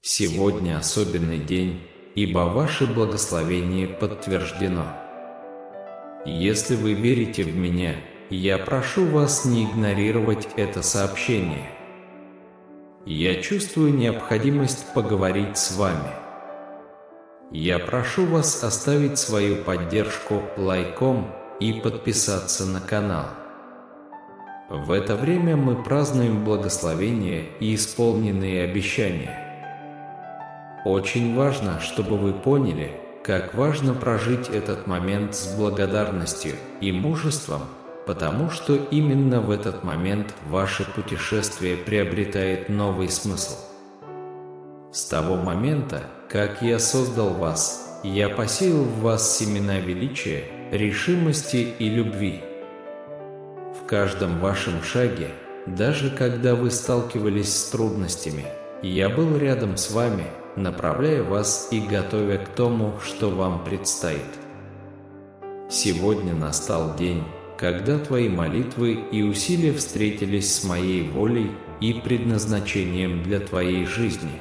Сегодня особенный день, ибо ваше благословение подтверждено. Если вы верите в меня, я прошу вас не игнорировать это сообщение. Я чувствую необходимость поговорить с вами. Я прошу вас оставить свою поддержку лайком и подписаться на канал. В это время мы празднуем благословения и исполненные обещания. Очень важно, чтобы вы поняли, как важно прожить этот момент с благодарностью и мужеством, потому что именно в этот момент ваше путешествие приобретает новый смысл. С того момента, как я создал вас, я посеял в вас семена величия, решимости и любви. В каждом вашем шаге, даже когда вы сталкивались с трудностями, я был рядом с вами, направляя вас и готовя к тому, что вам предстоит. Сегодня настал день, когда твои молитвы и усилия встретились с моей волей и предназначением для твоей жизни.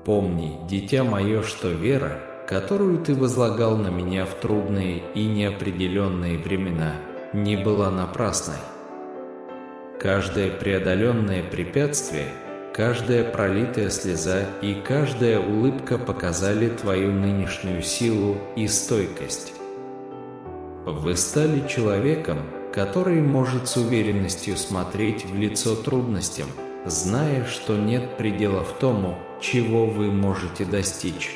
Помни, дитя мое, что вера, которую ты возлагал на меня в трудные и неопределенные времена, не была напрасной. Каждое преодоленное препятствие, каждая пролитая слеза и каждая улыбка показали твою нынешнюю силу и стойкость. Вы стали человеком, который может с уверенностью смотреть в лицо трудностям, зная, что нет пределов тому, чего вы можете достичь.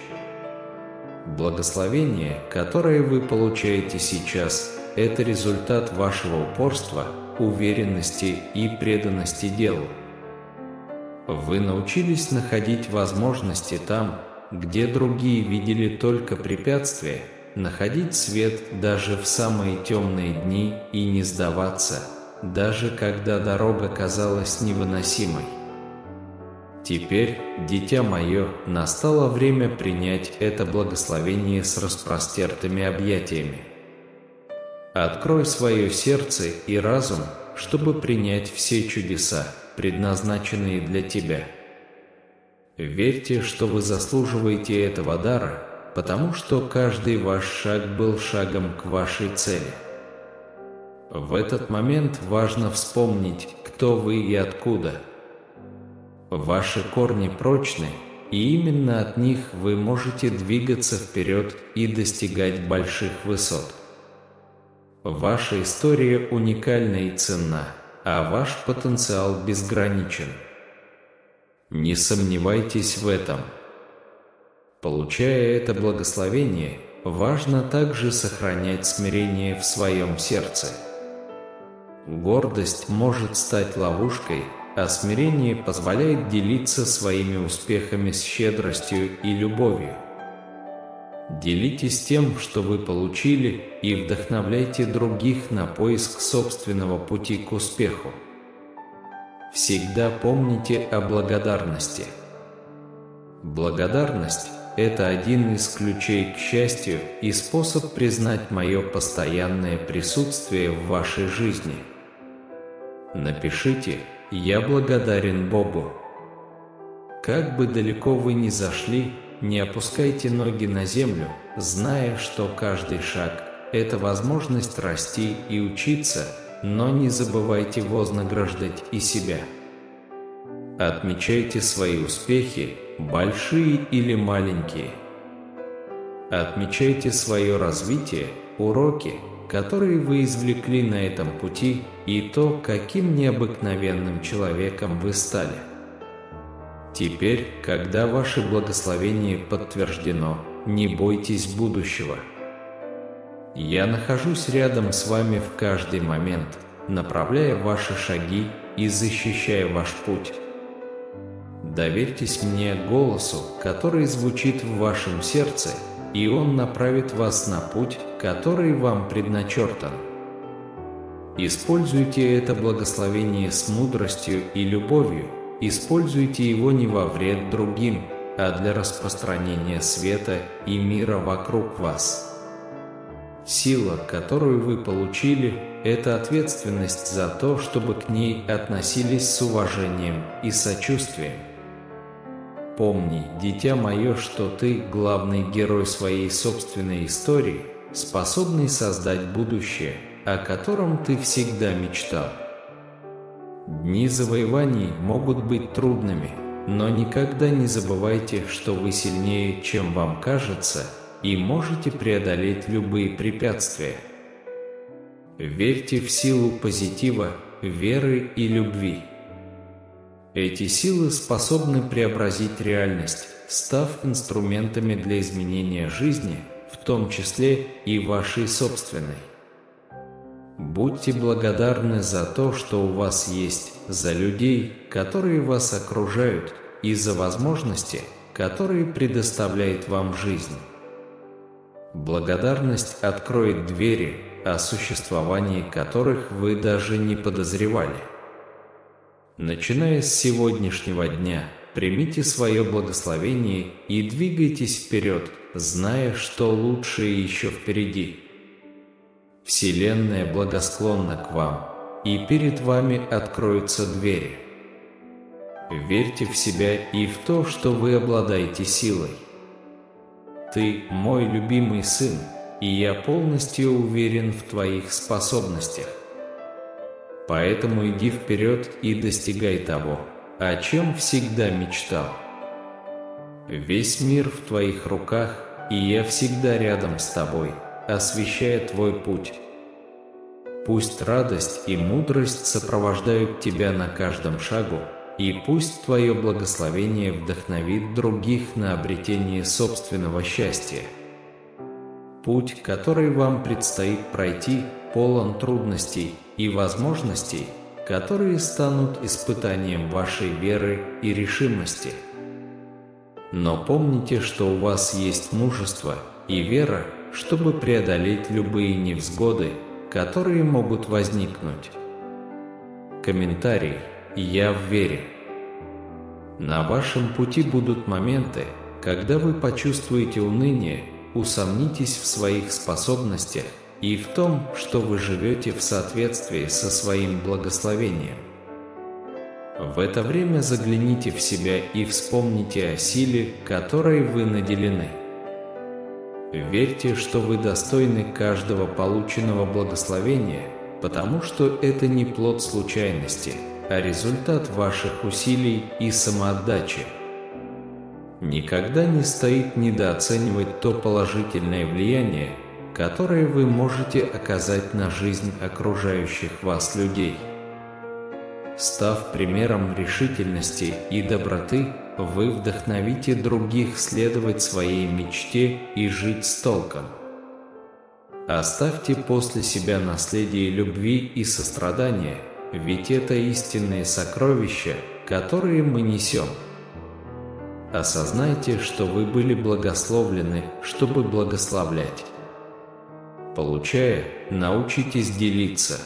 Благословение, которое вы получаете сейчас, это результат вашего упорства, уверенности и преданности делу. Вы научились находить возможности там, где другие видели только препятствия, находить свет даже в самые темные дни и не сдаваться, даже когда дорога казалась невыносимой. Теперь, дитя мое, настало время принять это благословение с распростертыми объятиями. Открой свое сердце и разум, чтобы принять все чудеса, предназначенные для тебя. Верьте, что вы заслуживаете этого дара, потому что каждый ваш шаг был шагом к вашей цели. В этот момент важно вспомнить, кто вы и откуда. Ваши корни прочны, и именно от них вы можете двигаться вперед и достигать больших высот. Ваша история уникальна и ценна, а ваш потенциал безграничен. Не сомневайтесь в этом. Получая это благословение, важно также сохранять смирение в своем сердце. Гордость может стать ловушкой, а смирение позволяет делиться своими успехами с щедростью и любовью. Делитесь тем, что вы получили, и вдохновляйте других на поиск собственного пути к успеху. Всегда помните о благодарности. Благодарность – это один из ключей к счастью и способ признать мое постоянное присутствие в вашей жизни. Напишите «Я благодарен Богу». Как бы далеко вы ни зашли, не опускайте ноги на землю, зная, что каждый шаг – это возможность расти и учиться, но не забывайте вознаграждать и себя. Отмечайте свои успехи, большие или маленькие. Отмечайте свое развитие, уроки, которые вы извлекли на этом пути, и то, каким необыкновенным человеком вы стали. Теперь, когда ваше благословение подтверждено, не бойтесь будущего. Я нахожусь рядом с вами в каждый момент, направляя ваши шаги и защищая ваш путь. Доверьтесь мне, голосу, который звучит в вашем сердце, и он направит вас на путь, который вам предначертан. Используйте это благословение с мудростью и любовью. Используйте его не во вред другим, а для распространения света и мира вокруг вас. Сила, которую вы получили, это ответственность за то, чтобы к ней относились с уважением и сочувствием. Помни, дитя мое, что ты – главный герой своей собственной истории, способный создать будущее, о котором ты всегда мечтал. Дни завоеваний могут быть трудными, но никогда не забывайте, что вы сильнее, чем вам кажется, и можете преодолеть любые препятствия. Верьте в силу позитива, веры и любви. Эти силы способны преобразить реальность, став инструментами для изменения жизни, в том числе и вашей собственной. Будьте благодарны за то, что у вас есть, за людей, которые вас окружают, и за возможности, которые предоставляет вам жизнь. Благодарность откроет двери, о существовании которых вы даже не подозревали. Начиная с сегодняшнего дня, примите свое благословение и двигайтесь вперед, зная, что лучшее еще впереди. Вселенная благосклонна к вам, и перед вами откроются двери. Верьте в себя и в то, что вы обладаете силой. Ты мой любимый сын, и я полностью уверен в твоих способностях. Поэтому иди вперед и достигай того, о чем всегда мечтал. Весь мир в твоих руках, и я всегда рядом с тобой, освещая твой путь. Пусть радость и мудрость сопровождают тебя на каждом шагу, и пусть твое благословение вдохновит других на обретение собственного счастья. Путь, который вам предстоит пройти, полон трудностей и возможностей, которые станут испытанием вашей веры и решимости. Но помните, что у вас есть мужество и вера, чтобы преодолеть любые невзгоды, которые могут возникнуть. Комментарий: я в вере. На вашем пути будут моменты, когда вы почувствуете уныние, усомнитесь в своих способностях и в том, что вы живете в соответствии со своим благословением. В это время загляните в себя и вспомните о силе, которой вы наделены. Верьте, что вы достойны каждого полученного благословения, потому что это не плод случайности, а результат ваших усилий и самоотдачи. Никогда не стоит недооценивать то положительное влияние, которое вы можете оказать на жизнь окружающих вас людей. Став примером решительности и доброты, вы вдохновите других следовать своей мечте и жить с толком. Оставьте после себя наследие любви и сострадания, ведь это истинные сокровища, которые мы несем. Осознайте, что вы были благословлены, чтобы благословлять. Получая, научитесь делиться.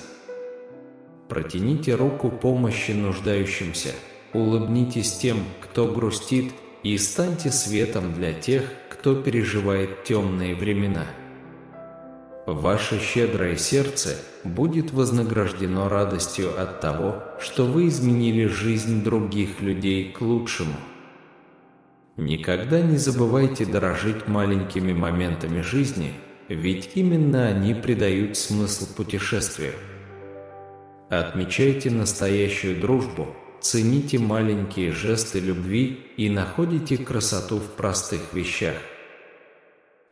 Протяните руку помощи нуждающимся, улыбнитесь тем, кто грустит, и станьте светом для тех, кто переживает темные времена. Ваше щедрое сердце будет вознаграждено радостью от того, что вы изменили жизнь других людей к лучшему. Никогда не забывайте дорожить маленькими моментами жизни, ведь именно они придают смысл путешествию. Отмечайте настоящую дружбу, цените маленькие жесты любви и находите красоту в простых вещах.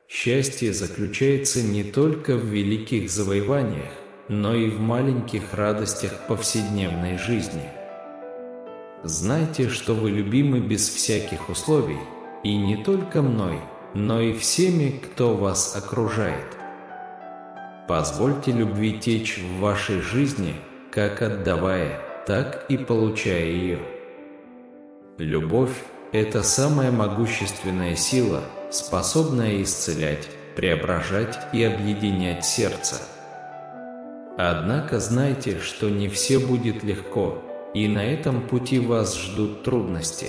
Счастье заключается не только в великих завоеваниях, но и в маленьких радостях повседневной жизни. Знайте, что вы любимы без всяких условий, и не только мной, но и всеми, кто вас окружает. Позвольте любви течь в вашей жизни, как отдавая, так и получая ее. Любовь – это самая могущественная сила, способная исцелять, преображать и объединять сердце. Однако знайте, что не все будет легко, и на этом пути вас ждут трудности.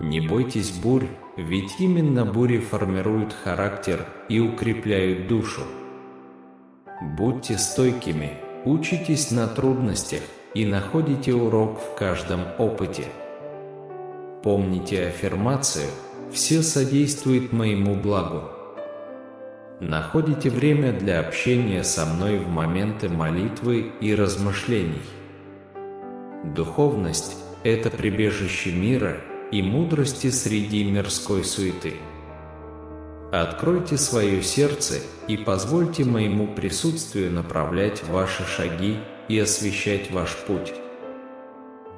Не бойтесь бурь, ведь именно бури формируют характер и укрепляют душу. Будьте стойкими, учитесь на трудностях и находите урок в каждом опыте. Помните аффирмацию «Все содействует моему благу». Находите время для общения со мной в моменты молитвы и размышлений. Духовность – это прибежище мира и мудрости среди мирской суеты. Откройте свое сердце и позвольте моему присутствию направлять ваши шаги и освещать ваш путь.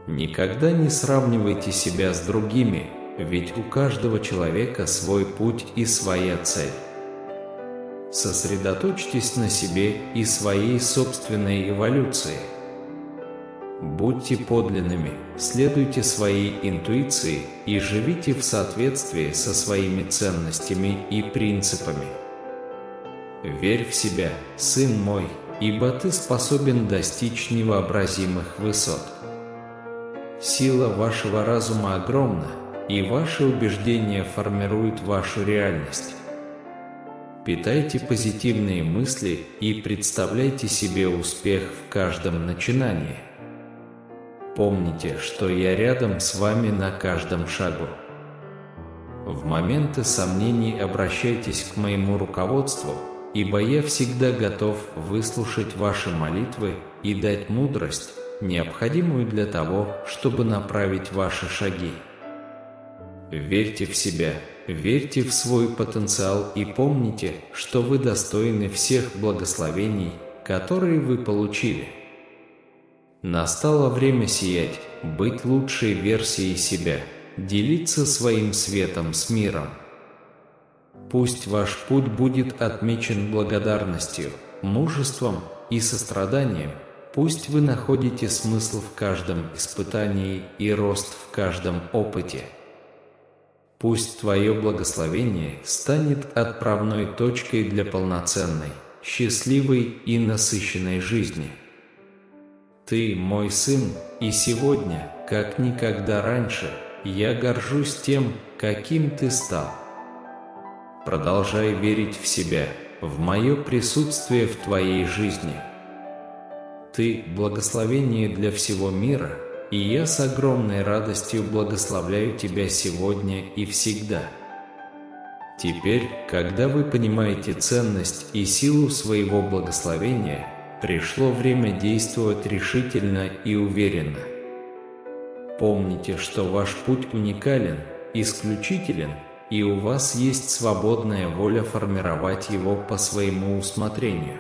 Никогда не сравнивайте себя с другими, ведь у каждого человека свой путь и своя цель. Сосредоточьтесь на себе и своей собственной эволюции. Будьте подлинными, следуйте своей интуиции и живите в соответствии со своими ценностями и принципами. Верь в себя, сын мой, ибо ты способен достичь невообразимых высот. Сила вашего разума огромна, и ваши убеждения формируют вашу реальность. Питайте позитивные мысли и представляйте себе успех в каждом начинании. Помните, что я рядом с вами на каждом шагу. В моменты сомнений обращайтесь к моему руководству, ибо я всегда готов выслушать ваши молитвы и дать мудрость, необходимую для того, чтобы направить ваши шаги. Верьте в себя, верьте в свой потенциал и помните, что вы достойны всех благословений, которые вы получили. Настало время сиять, быть лучшей версией себя, делиться своим светом с миром. Пусть ваш путь будет отмечен благодарностью, мужеством и состраданием. Пусть вы находите смысл в каждом испытании и рост в каждом опыте. Пусть твое благословение станет отправной точкой для полноценной, счастливой и насыщенной жизни. Ты мой сын, и сегодня, как никогда раньше, я горжусь тем, каким ты стал. Продолжай верить в себя, в мое присутствие в твоей жизни. Ты – благословение для всего мира, и я с огромной радостью благословляю тебя сегодня и всегда. Теперь, когда вы понимаете ценность и силу своего благословения, пришло время действовать решительно и уверенно. Помните, что ваш путь уникален, исключителен, и у вас есть свободная воля формировать его по своему усмотрению.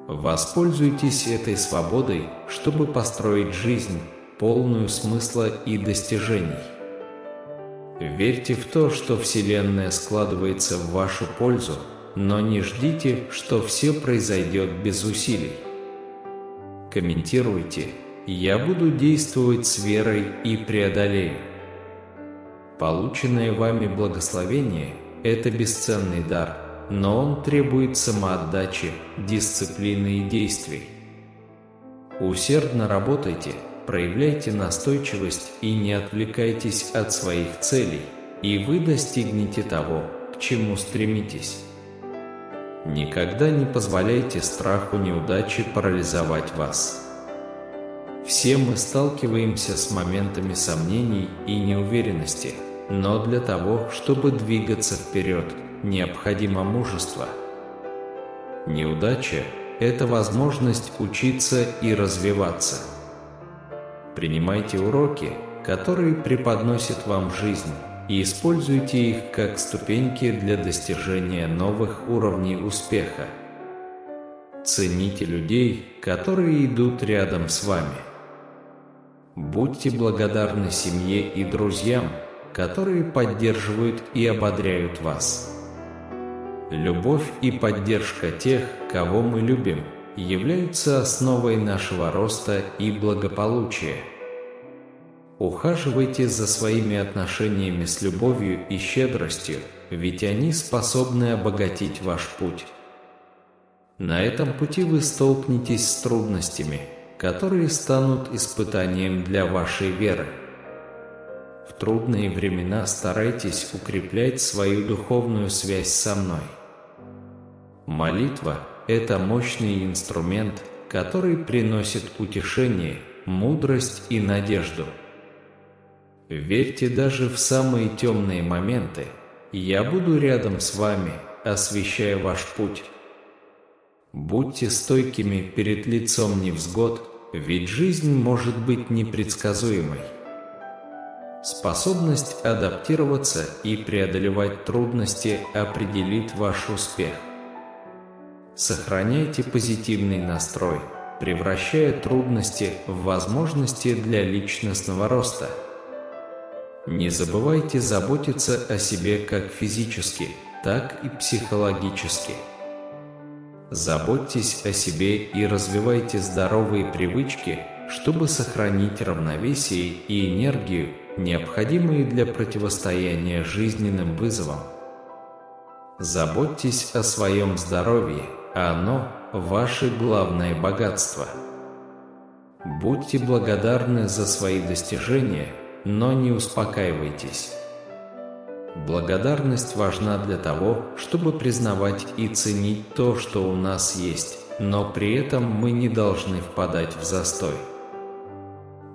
Воспользуйтесь этой свободой, чтобы построить жизнь, полную смысла и достижений. Верьте в то, что Вселенная складывается в вашу пользу, но не ждите, что все произойдет без усилий. Комментируйте: «Я буду действовать с верой и преодолею». Полученное вами благословение – это бесценный дар, но он требует самоотдачи, дисциплины и действий. Усердно работайте, проявляйте настойчивость и не отвлекайтесь от своих целей, и вы достигнете того, к чему стремитесь. Никогда не позволяйте страху неудачи парализовать вас. Все мы сталкиваемся с моментами сомнений и неуверенности, но для того, чтобы двигаться вперед, необходимо мужество. Неудача – это возможность учиться и развиваться. Принимайте уроки, которые преподносит вам жизнь, и используйте их как ступеньки для достижения новых уровней успеха. Цените людей, которые идут рядом с вами. Будьте благодарны семье и друзьям, которые поддерживают и ободряют вас. Любовь и поддержка тех, кого мы любим, являются основой нашего роста и благополучия. Ухаживайте за своими отношениями с любовью и щедростью, ведь они способны обогатить ваш путь. На этом пути вы столкнетесь с трудностями, которые станут испытанием для вашей веры. В трудные времена старайтесь укреплять свою духовную связь со мной. Молитва – это мощный инструмент, который приносит утешение, мудрость и надежду. Верьте даже в самые темные моменты. Я буду рядом с вами, освещая ваш путь. Будьте стойкими перед лицом невзгод, ведь жизнь может быть непредсказуемой. Способность адаптироваться и преодолевать трудности определит ваш успех. Сохраняйте позитивный настрой, превращая трудности в возможности для личностного роста. Не забывайте заботиться о себе как физически, так и психологически. Заботьтесь о себе и развивайте здоровые привычки, чтобы сохранить равновесие и энергию, необходимые для противостояния жизненным вызовам. Заботьтесь о своем здоровье, оно – ваше главное богатство. Будьте благодарны за свои достижения, но не успокаивайтесь. Благодарность важна для того, чтобы признавать и ценить то, что у нас есть, но при этом мы не должны впадать в застой.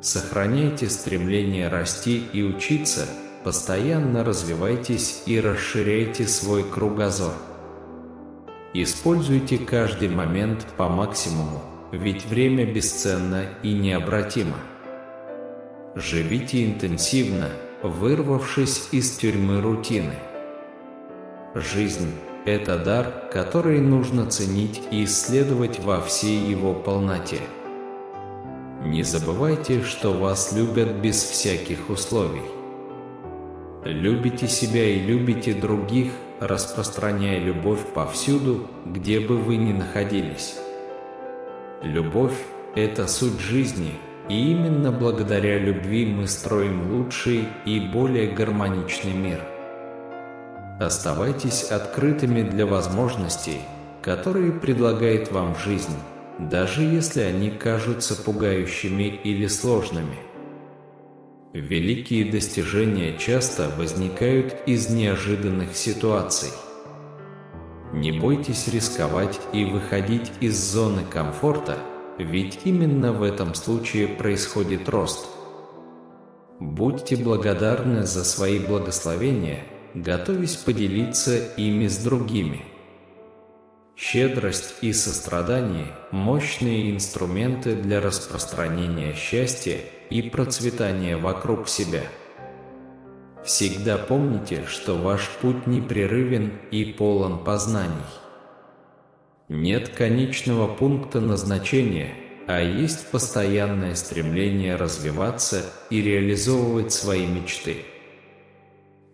Сохраняйте стремление расти и учиться, постоянно развивайтесь и расширяйте свой кругозор. Используйте каждый момент по максимуму, ведь время бесценно и необратимо. Живите интенсивно, вырвавшись из тюрьмы рутины. Жизнь – это дар, который нужно ценить и исследовать во всей его полноте. Не забывайте, что вас любят без всяких условий. Любите себя и любите других, распространяя любовь повсюду, где бы вы ни находились. Любовь – это суть жизни, и именно благодаря любви мы строим лучший и более гармоничный мир. Оставайтесь открытыми для возможностей, которые предлагает вам жизнь, даже если они кажутся пугающими или сложными. Великие достижения часто возникают из неожиданных ситуаций. Не бойтесь рисковать и выходить из зоны комфорта, ведь именно в этом случае происходит рост. Будьте благодарны за свои благословения, готовясь поделиться ими с другими. Щедрость и сострадание – мощные инструменты для распространения счастья и процветания вокруг себя. Всегда помните, что ваш путь непрерывен и полон познаний. Нет конечного пункта назначения, а есть постоянное стремление развиваться и реализовывать свои мечты.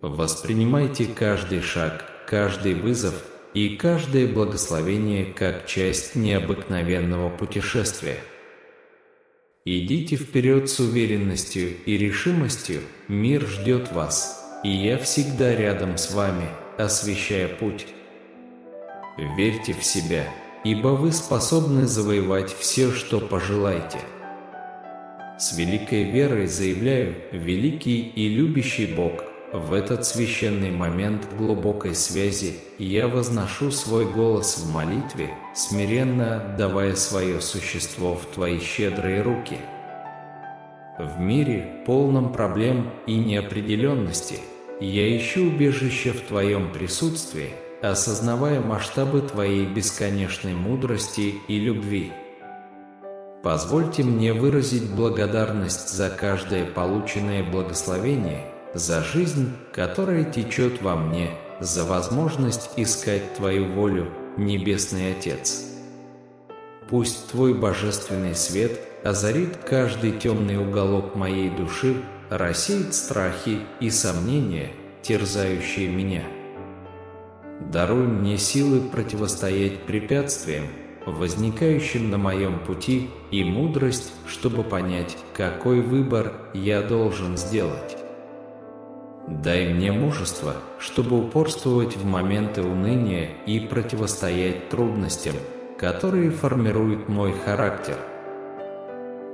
Воспринимайте каждый шаг, каждый вызов и каждое благословение как часть необыкновенного путешествия. Идите вперед с уверенностью и решимостью, мир ждет вас, и я всегда рядом с вами, освещая путь. Верьте в себя, ибо вы способны завоевать все, что пожелаете. С великой верой заявляю, великий и любящий Бог, в этот священный момент глубокой связи я возношу свой голос в молитве, смиренно отдавая свое существо в Твои щедрые руки. В мире, полном проблем и неопределенности, я ищу убежище в Твоем присутствии, осознавая масштабы Твоей бесконечной мудрости и любви. Позвольте мне выразить благодарность за каждое полученное благословение, за жизнь, которая течет во мне, за возможность искать Твою волю, Небесный Отец. Пусть Твой божественный свет озарит каждый темный уголок моей души, рассеет страхи и сомнения, терзающие меня. Даруй мне силы противостоять препятствиям, возникающим на моем пути, и мудрость, чтобы понять, какой выбор я должен сделать. Дай мне мужество, чтобы упорствовать в моменты уныния и противостоять трудностям, которые формируют мой характер.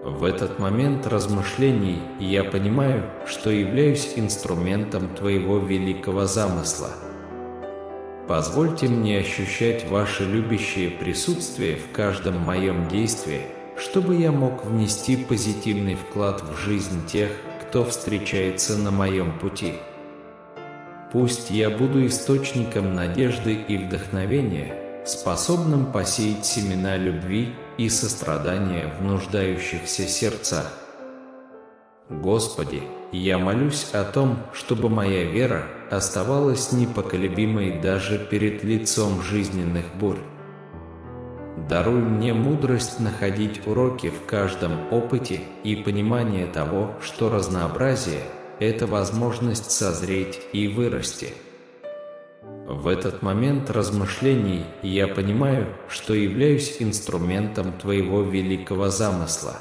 В этот момент размышлений я понимаю, что являюсь инструментом Твоего великого замысла. Позвольте мне ощущать Ваше любящее присутствие в каждом моем действии, чтобы я мог внести позитивный вклад в жизнь тех, кто встречается на моем пути. Пусть я буду источником надежды и вдохновения, способным посеять семена любви и сострадания в нуждающихся сердцах. Господи, я молюсь о том, чтобы моя вера оставалась непоколебимой даже перед лицом жизненных бурь. Даруй мне мудрость находить уроки в каждом опыте и понимание того, что разнообразие – это возможность созреть и вырасти. В этот момент размышлений я понимаю, что являюсь инструментом Твоего великого замысла.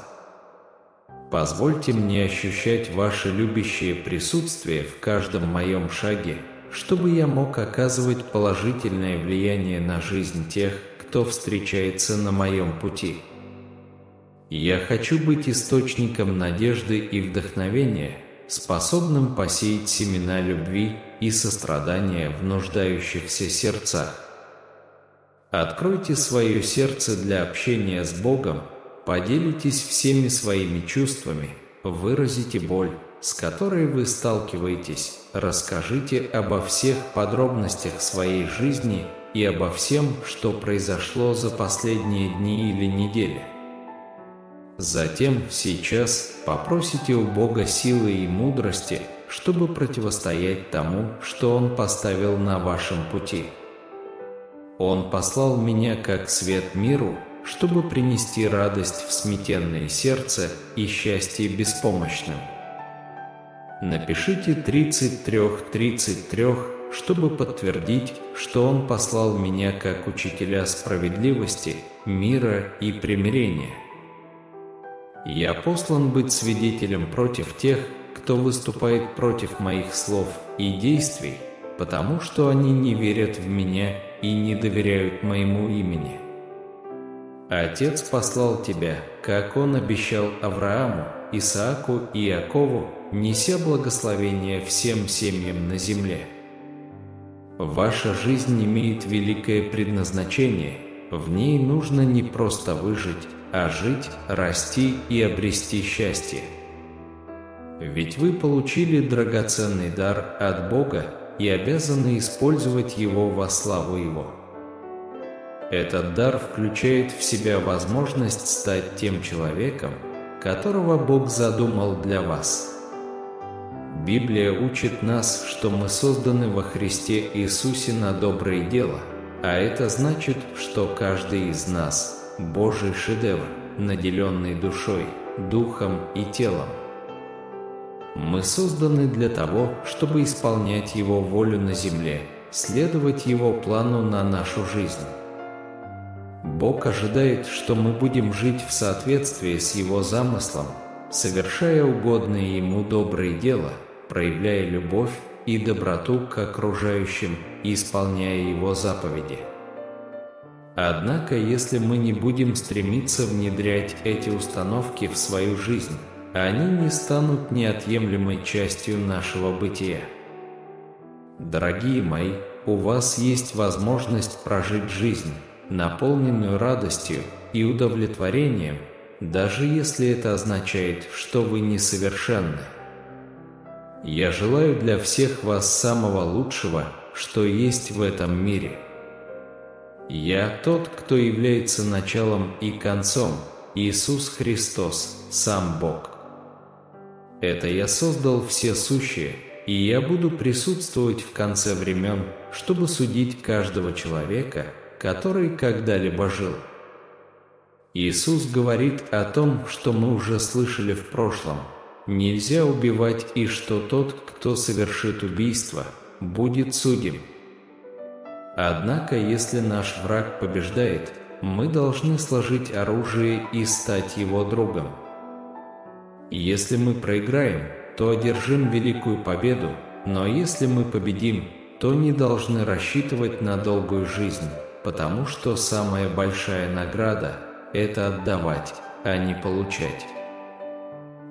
Позвольте мне ощущать Ваше любящее присутствие в каждом моем шаге, чтобы я мог оказывать положительное влияние на жизнь тех, кто встречается на моем пути. Я хочу быть источником надежды и вдохновения, способным посеять семена любви и сострадания в нуждающихся сердцах. Откройте свое сердце для общения с Богом, поделитесь всеми своими чувствами, выразите боль, с которой вы сталкиваетесь, расскажите обо всех подробностях своей жизни и обо всем, что произошло за последние дни или недели. Затем, сейчас, попросите у Бога силы и мудрости, чтобы противостоять тому, что Он поставил на вашем пути. Он послал меня как свет миру, чтобы принести радость в смятенное сердце и счастье беспомощным. Напишите 33, чтобы подтвердить, что Он послал меня как учителя справедливости, мира и примирения. Я послан быть свидетелем против тех, кто выступает против моих слов и действий, потому что они не верят в меня и не доверяют моему имени. Отец послал тебя, как Он обещал Аврааму, Исааку и Иакову, неся благословение всем семьям на земле. Ваша жизнь имеет великое предназначение, в ней нужно не просто выжить, а жить, расти и обрести счастье. Ведь вы получили драгоценный дар от Бога и обязаны использовать его во славу Его. Этот дар включает в себя возможность стать тем человеком, которого Бог задумал для вас. Библия учит нас, что мы созданы во Христе Иисусе на доброе дело, а это значит, что каждый из нас – Божий шедевр, наделенный душой, духом и телом. Мы созданы для того, чтобы исполнять Его волю на земле, следовать Его плану на нашу жизнь. Бог ожидает, что мы будем жить в соответствии с Его замыслом, совершая угодное Ему доброе дело, проявляя любовь и доброту к окружающим и исполняя Его заповеди. Однако, если мы не будем стремиться внедрять эти установки в свою жизнь, они не станут неотъемлемой частью нашего бытия. Дорогие мои, у вас есть возможность прожить жизнь, наполненную радостью и удовлетворением, даже если это означает, что вы несовершенны. Я желаю для всех вас самого лучшего, что есть в этом мире. Я тот, кто является началом и концом, Иисус Христос, сам Бог. Это я создал все сущее, и я буду присутствовать в конце времен, чтобы судить каждого человека, который когда-либо жил. Иисус говорит о том, что мы уже слышали в прошлом. Нельзя убивать, и что тот, кто совершит убийство, будет судим. Однако, если наш враг побеждает, мы должны сложить оружие и стать его другом. Если мы проиграем, то одержим великую победу, но если мы победим, то не должны рассчитывать на долгую жизнь, потому что самая большая награда – это отдавать, а не получать.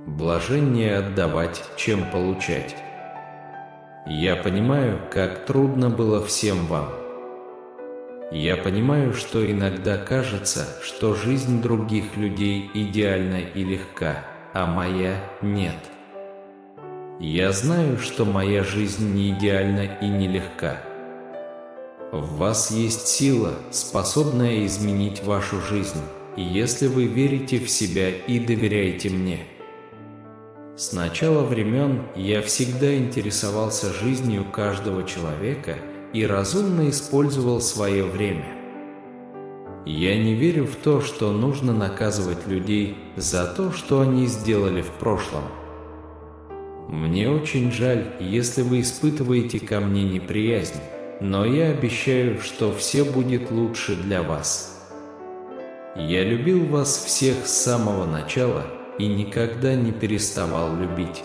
Блаженнее отдавать, чем получать. Я понимаю, как трудно было всем вам. Я понимаю, что иногда кажется, что жизнь других людей идеальна и легка, а моя – нет. Я знаю, что моя жизнь не идеальна и нелегка. В вас есть сила, способная изменить вашу жизнь, если вы верите в себя и доверяете мне. С начала времен я всегда интересовался жизнью каждого человека и разумно использовал свое время. Я не верю в то, что нужно наказывать людей за то, что они сделали в прошлом. Мне очень жаль, если вы испытываете ко мне неприязнь, но я обещаю, что все будет лучше для вас. Я любил вас всех с самого начала и никогда не переставал любить.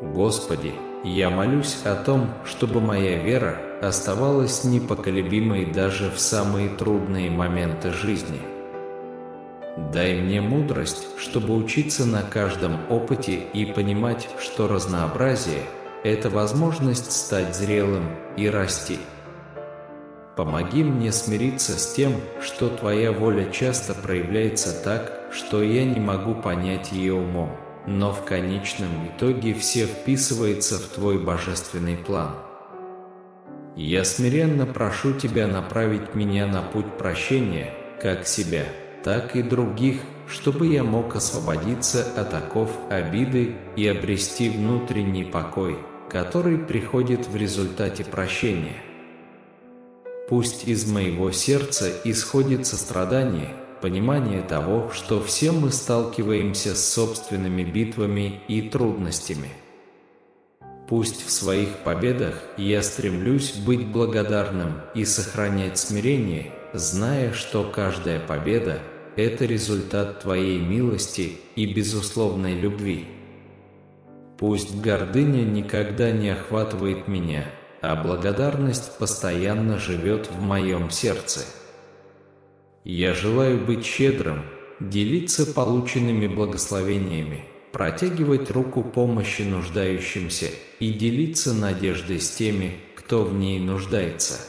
Господи, я молюсь о том, чтобы моя вера оставалась непоколебимой даже в самые трудные моменты жизни. Дай мне мудрость, чтобы учиться на каждом опыте и понимать, что разнообразие – это возможность стать зрелым и расти. Помоги мне смириться с тем, что Твоя воля часто проявляется так, что я не могу понять ее умом, но в конечном итоге все вписывается в Твой божественный план. Я смиренно прошу Тебя направить меня на путь прощения, как себя, так и других, чтобы я мог освободиться от оков обиды и обрести внутренний покой, который приходит в результате прощения. Пусть из моего сердца исходит сострадание, понимание того, что все мы сталкиваемся с собственными битвами и трудностями. Пусть в своих победах я стремлюсь быть благодарным и сохранять смирение, зная, что каждая победа – это результат Твоей милости и безусловной любви. Пусть гордыня никогда не охватывает меня, а благодарность постоянно живет в моем сердце. Я желаю быть щедрым, делиться полученными благословениями, протягивать руку помощи нуждающимся и делиться надеждой с теми, кто в ней нуждается.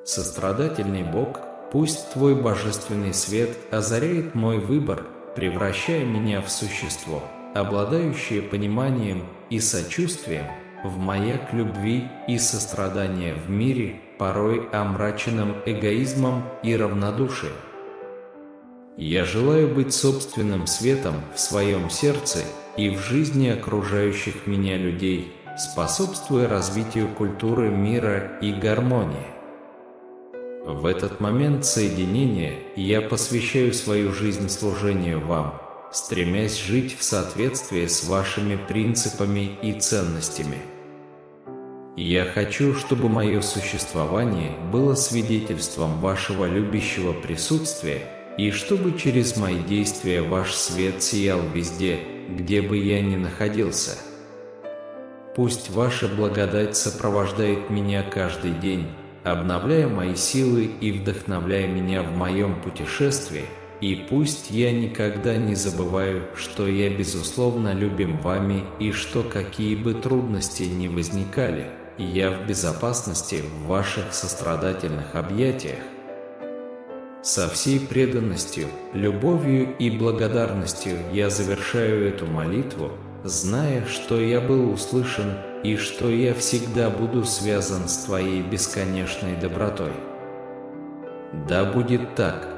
Сострадательный Бог, пусть Твой божественный свет озаряет мой выбор, превращая меня в существо, обладающее пониманием и сочувствием, в маяк любви и сострадания в мире, порой омраченном эгоизмом и равнодушием. Я желаю быть собственным светом в своем сердце и в жизни окружающих меня людей, способствуя развитию культуры мира и гармонии. В этот момент соединения я посвящаю свою жизнь служению Вам, стремясь жить в соответствии с Вашими принципами и ценностями. Я хочу, чтобы мое существование было свидетельством Вашего любящего присутствия и чтобы через мои действия Ваш свет сиял везде, где бы я ни находился. Пусть Ваша благодать сопровождает меня каждый день, обновляя мои силы и вдохновляя меня в моем путешествии, и пусть я никогда не забываю, что я безусловно любим Вами и что какие бы трудности ни возникали, я в безопасности в Ваших сострадательных объятиях. Со всей преданностью, любовью и благодарностью я завершаю эту молитву, зная, что я был услышан и что я всегда буду связан с Твоей бесконечной добротой. Да будет так.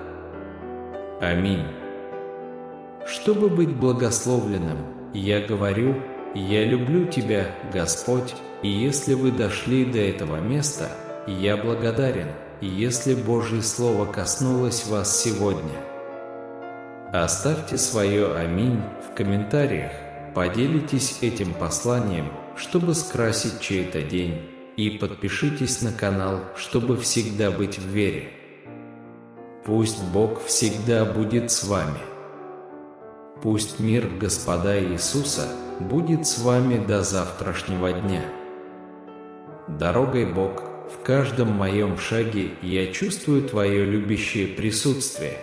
Аминь. Чтобы быть благословленным, я говорю: «Я люблю Тебя, Господь», и если вы дошли до этого места, я благодарен, если Божье Слово коснулось вас сегодня. Оставьте свое «Аминь» в комментариях, поделитесь этим посланием, чтобы скрасить чей-то день, и подпишитесь на канал, чтобы всегда быть в вере. Пусть Бог всегда будет с вами. Пусть мир Господа Иисуса будет с вами до завтрашнего дня. Дорогой Бог, в каждом моем шаге я чувствую Твое любящее присутствие.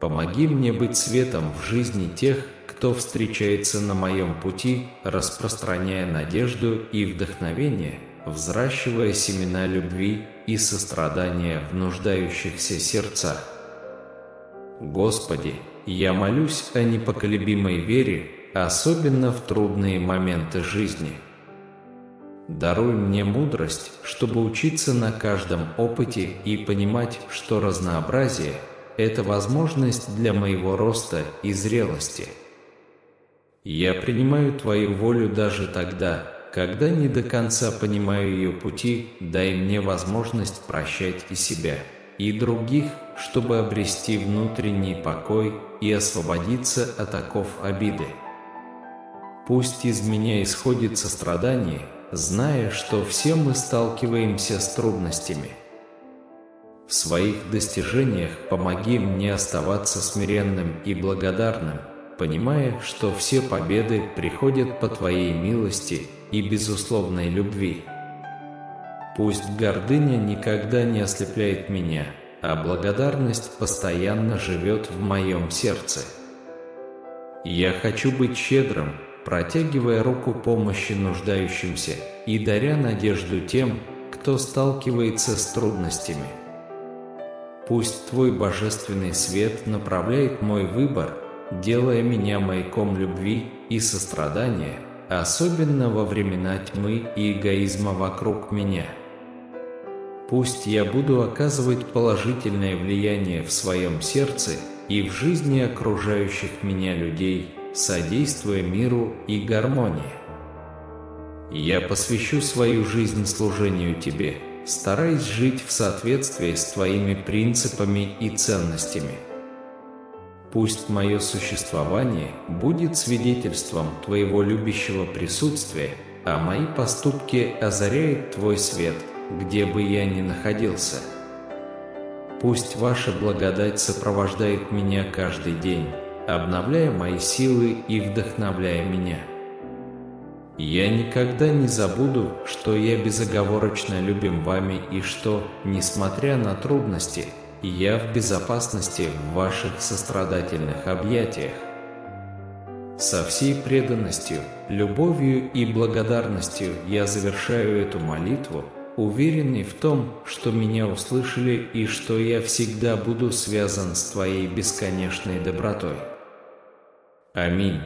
Помоги мне быть светом в жизни тех, кто встречается на моем пути, распространяя надежду и вдохновение, взращивая семена любви и сострадания в нуждающихся сердцах. Господи, я молюсь о непоколебимой вере, особенно в трудные моменты жизни. Даруй мне мудрость, чтобы учиться на каждом опыте и понимать, что разнообразие – это возможность для моего роста и зрелости. Я принимаю Твою волю даже тогда, когда не до конца понимаю ее пути. Дай мне возможность прощать и себя, и других, чтобы обрести внутренний покой и освободиться от оков обиды. Пусть из меня исходит сострадание, зная, что все мы сталкиваемся с трудностями. В своих достижениях помоги мне оставаться смиренным и благодарным, понимая, что все победы приходят по Твоей милости и безусловной любви. Пусть гордыня никогда не ослепляет меня, а благодарность постоянно живет в моем сердце. Я хочу быть щедрым, протягивая руку помощи нуждающимся и даря надежду тем, кто сталкивается с трудностями. Пусть Твой божественный свет направляет мой выбор, делая меня маяком любви и сострадания, особенно во времена тьмы и эгоизма вокруг меня. Пусть я буду оказывать положительное влияние в своем сердце и в жизни окружающих меня людей, содействуя миру и гармонии. Я посвящу свою жизнь служению Тебе, стараясь жить в соответствии с Твоими принципами и ценностями. Пусть мое существование будет свидетельством Твоего любящего присутствия, а мои поступки озаряют Твой свет, где бы я ни находился. Пусть Ваша благодать сопровождает меня каждый день, обновляя мои силы и вдохновляя меня. Я никогда не забуду, что я безоговорочно любим Вами и что, несмотря на трудности, я в безопасности в Ваших сострадательных объятиях. Со всей преданностью, любовью и благодарностью я завершаю эту молитву, уверенный в том, что меня услышали и что я всегда буду связан с Твоей бесконечной добротой. Аминь.